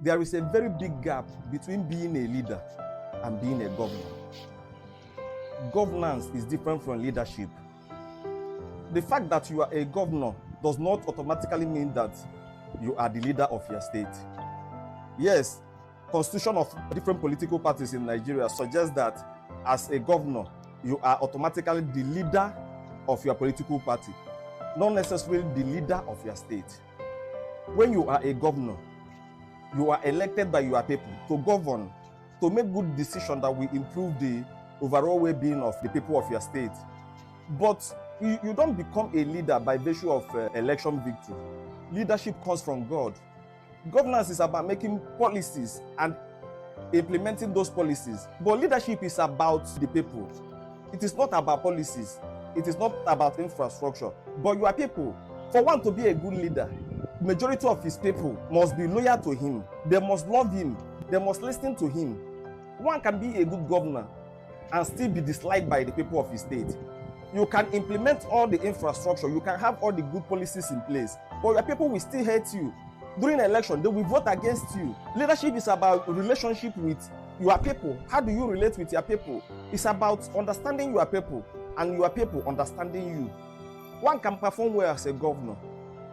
there is a very big gap between being a leader and being a governor. Governance is different from leadership. The fact that you are a governor does not automatically mean that you are the leader of your state. Yes, constitution of different political parties in Nigeria suggests that as a governor, you are automatically the leader of your political party, not necessarily the leader of your state. When you are a governor, you are elected by your people to govern, to make good decisions that will improve the overall well-being of the people of your state. But you don't become a leader by virtue of election victory. Leadership comes from God. Governance is about making policies and implementing those policies. But leadership is about the people. It is not about policies. It is not about infrastructure. But your people, for one to be a good leader, majority of his people must be loyal to him. They must love him. They must listen to him. One can be a good governor and still be disliked by the people of his state. You can implement all the infrastructure, you can have all the good policies in place, but your people will still hate you. During an election, they will vote against you. Leadership is about relationship with your people. How do you relate with your people? It's about understanding your people and your people understanding you. One can perform well as a governor,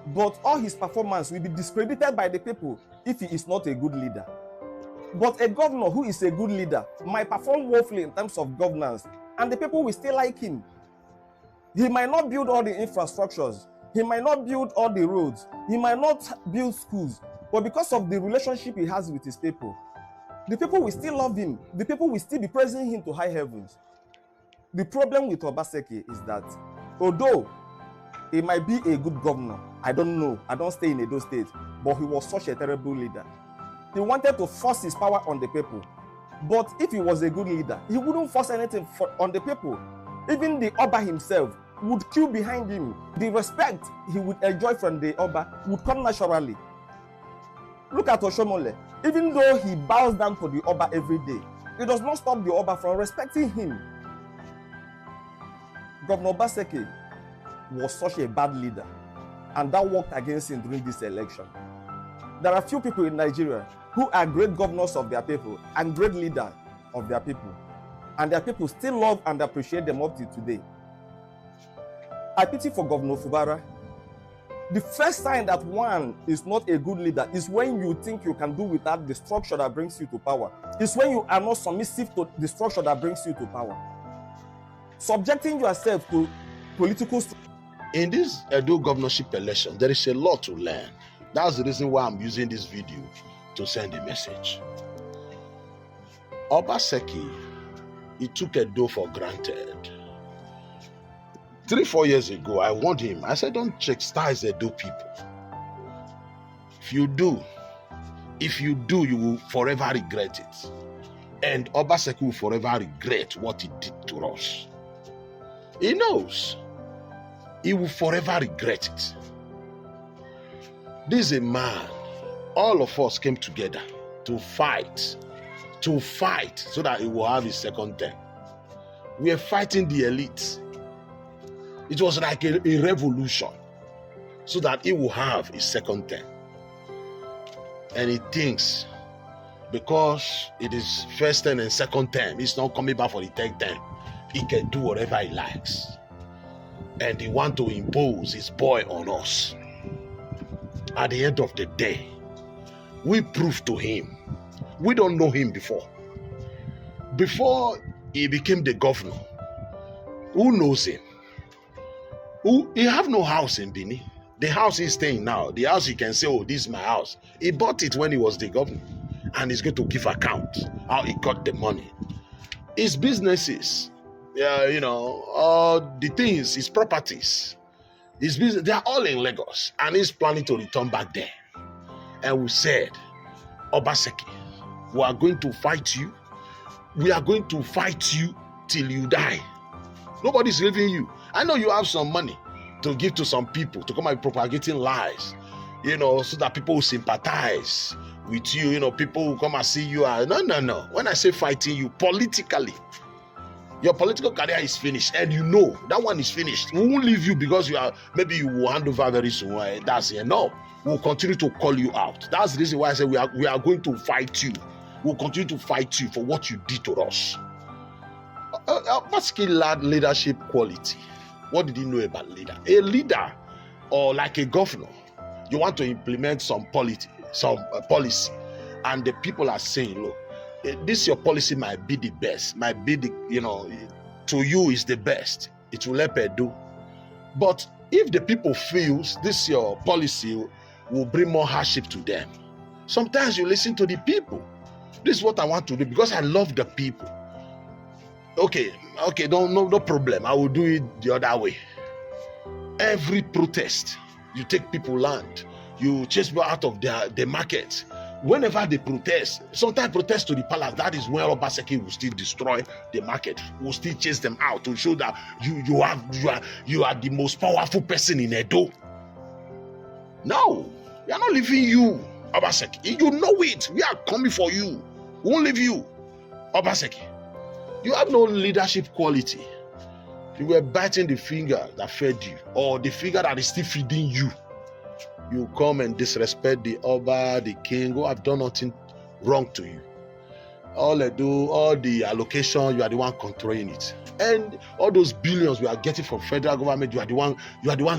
but all his performance will be discredited by the people if he is not a good leader. But a governor who is a good leader might perform woefully in terms of governance, and the people will still like him. He might not build all the infrastructures, he might not build all the roads, he might not build schools, but because of the relationship he has with his people, the people will still love him, the people will still be praising him to high heavens. The problem with Obaseki is that although he might be a good governor, I don't know, I don't stay in Edo State, but he was such a terrible leader. He wanted to force his power on the people. But if he was a good leader, he wouldn't force anything on the people. Even the Oba himself would queue behind him. The respect he would enjoy from the Oba would come naturally. Look at Oshomole. Even though he bows down to the Oba every day, it does not stop the Oba from respecting him. Governor Obaseki was such a bad leader, and that worked against him during this election. There are few people in Nigeria who are great governors of their people and great leaders of their people, and their people still love and appreciate them up to today. I pity for Governor Fubara. The first sign that one is not a good leader is when you think you can do without the structure that brings you to power. It's when you are not submissive to the structure that brings you to power. Subjecting yourself to political structure. In this Edo governorship election, there is a lot to learn. That's the reason why I'm using this video to send a message. Obaseki, he took Edo for granted. 3-4 years ago, I warned him. I said, don't chastise Edo people. If you do, you will forever regret it. And Obaseki will forever regret what he did to us. He knows. He will forever regret it. This is a man. All of us came together to fight so that he will have his second term. We are fighting the elite. It was like a revolution so that he will have his second term. And he thinks because it is first term and second term, he's not coming back for the third term. He can do whatever he likes. And he wants to impose his boy on us. At the end of the day, we prove to him. We don't know him before. Before he became the governor, who knows him? He have no house in Bini. The house he's staying now, the house he can say, oh, this is my house. He bought it when he was the governor. And he's going to give account how he got the money. His businesses, all the things, his properties, his business, they are all in Lagos. And he's planning to return back there. And we said, Obaseki, we are going to fight you. We are going to fight you till you die. Nobody's leaving you. I know you have some money to give to some people to come and propagating lies, so that people will sympathize with you. People will come and see you. No. When I say fighting you politically, Your political career is finished, and you know that one is finished. We won't leave you because maybe you will hand over very soon. That's it. No, we'll continue to call you out. That's the reason why I say we are going to fight you. We'll continue to fight you for what you did to us. Basically, leadership quality. What did you know about leader? A leader, or like a governor, you want to implement some policy, and the people are saying, look, this your policy might be the best, might be the, to you is the best. It will help do. But if the people feels this your policy will bring more hardship to them, sometimes you listen to the people. This is what I want to do because I love the people. Okay, no problem. I will do it the other way. Every protest, you take people land, you chase people out of the market. Whenever they protest, sometimes protest to the palace, that is where Obaseki will still destroy the market, will still chase them out to show that you are the most powerful person in Edo. No, we are not leaving you, Obaseki. You know it. We are coming for you. We won't leave you, Obaseki. You have no leadership quality. You were biting the finger that fed you, or the finger that is still feeding you. You come and disrespect the Oba, the king, who have done nothing wrong to you. All they do, all the allocation, you are the one controlling it. And all those billions we are getting from federal government, you are the one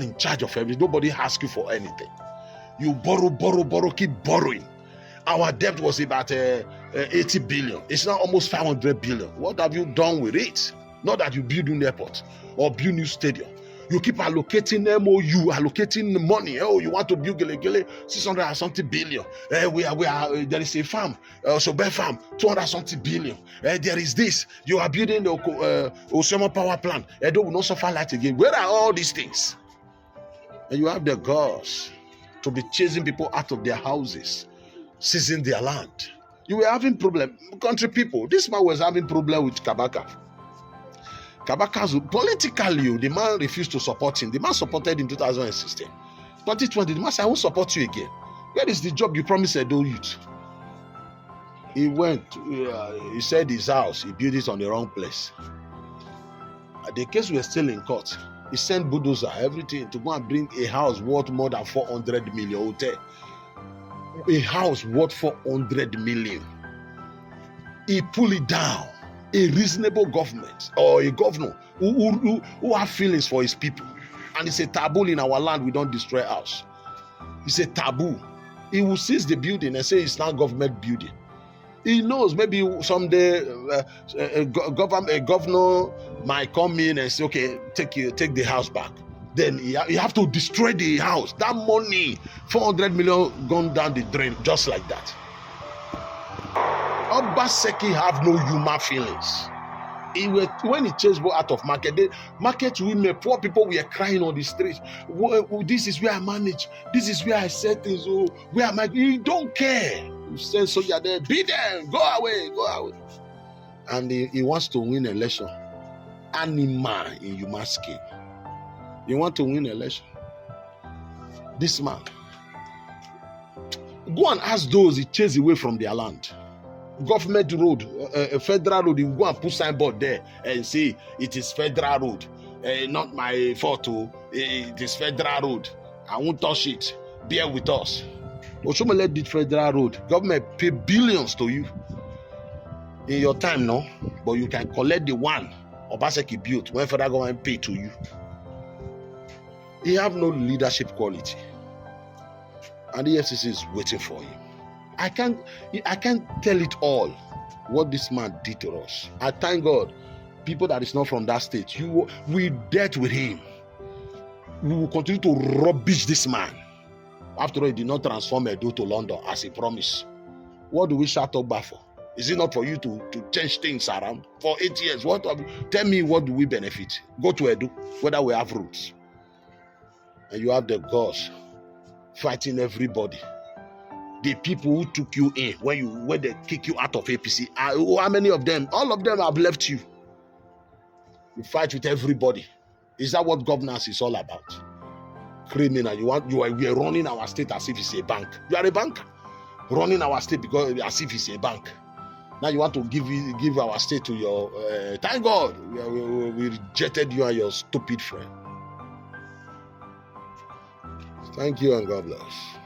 in charge of everything. Nobody asks you for anything. You borrow, keep borrowing. Our debt was about 80 billion. It's now almost 500 billion. What have you done with it? Not that you build new airport or build new stadium. You keep allocating MOU, allocating money. Oh, you want to build Gele 600 and something billion. There is a farm, Sobe farm, 200 something billion. There is this. You are building the Osemo power plant. Edo will not suffer light again. Where are all these things? And you have the guts to be chasing people out of their houses, seizing their land. You were having problem, country people. This man was having problem with Kabaka. Kabaka's politically, the man refused to support him. The man supported in 2016. 2020, the man said, I won't support you again. Where is the job you promised Edo youth? He went, he said his house, he built it on the wrong place. The case was still in court. He sent bulldozer, everything, to go and bring a house worth more than 400 million hotel. A house worth 400 million. He pulled it down. A reasonable government or a governor who have feelings for his people. And it's a taboo in our land, we don't destroy house. It's a taboo. He will seize the building and say it's not government building. He knows maybe someday a governor might come in and say, okay, take the house back. Then you have to destroy the house. That money, 400 million gone down the drain just like that. Obaseki have no human feelings. When he chased people out of market women, poor people were crying on the street. This is where I manage. This is where I set things. Oh, where am I? He don't care. You send soldier there, beat them, go away. And he wants to win election. Animal in human scale. You want to win election. This man. Go and ask those he chased away from their land. Government road, a federal road, you go and put signboard there and say it is federal road. Not my fault, it is federal road. I won't touch it. Bear with us. Oshomole did federal road. Government pay billions to you in your time, no? But you can collect the one Obaseki built when federal government pay to you. He have no leadership quality. And the FCC is waiting for him. I can't tell it all what this man did to us. I thank God, people that is not from that state, we dealt with him. We will continue to rubbish this man. After all, he did not transform Edo to London as he promised. What do we shout up for? Is it not for you to change things around? For 8 years, tell me what do we benefit? Go to Edo, whether we have roots. And you have the guts fighting everybody. The people who took you in when they kick you out of APC, how many of them? All of them have left you. You fight with everybody. Is that what governance is all about? Criminal. We are running our state as if it's a bank. You are a banker running our state because as if it's a bank. Now you want to give our state to your. Thank God we rejected you and your stupid friend. Thank you and God bless.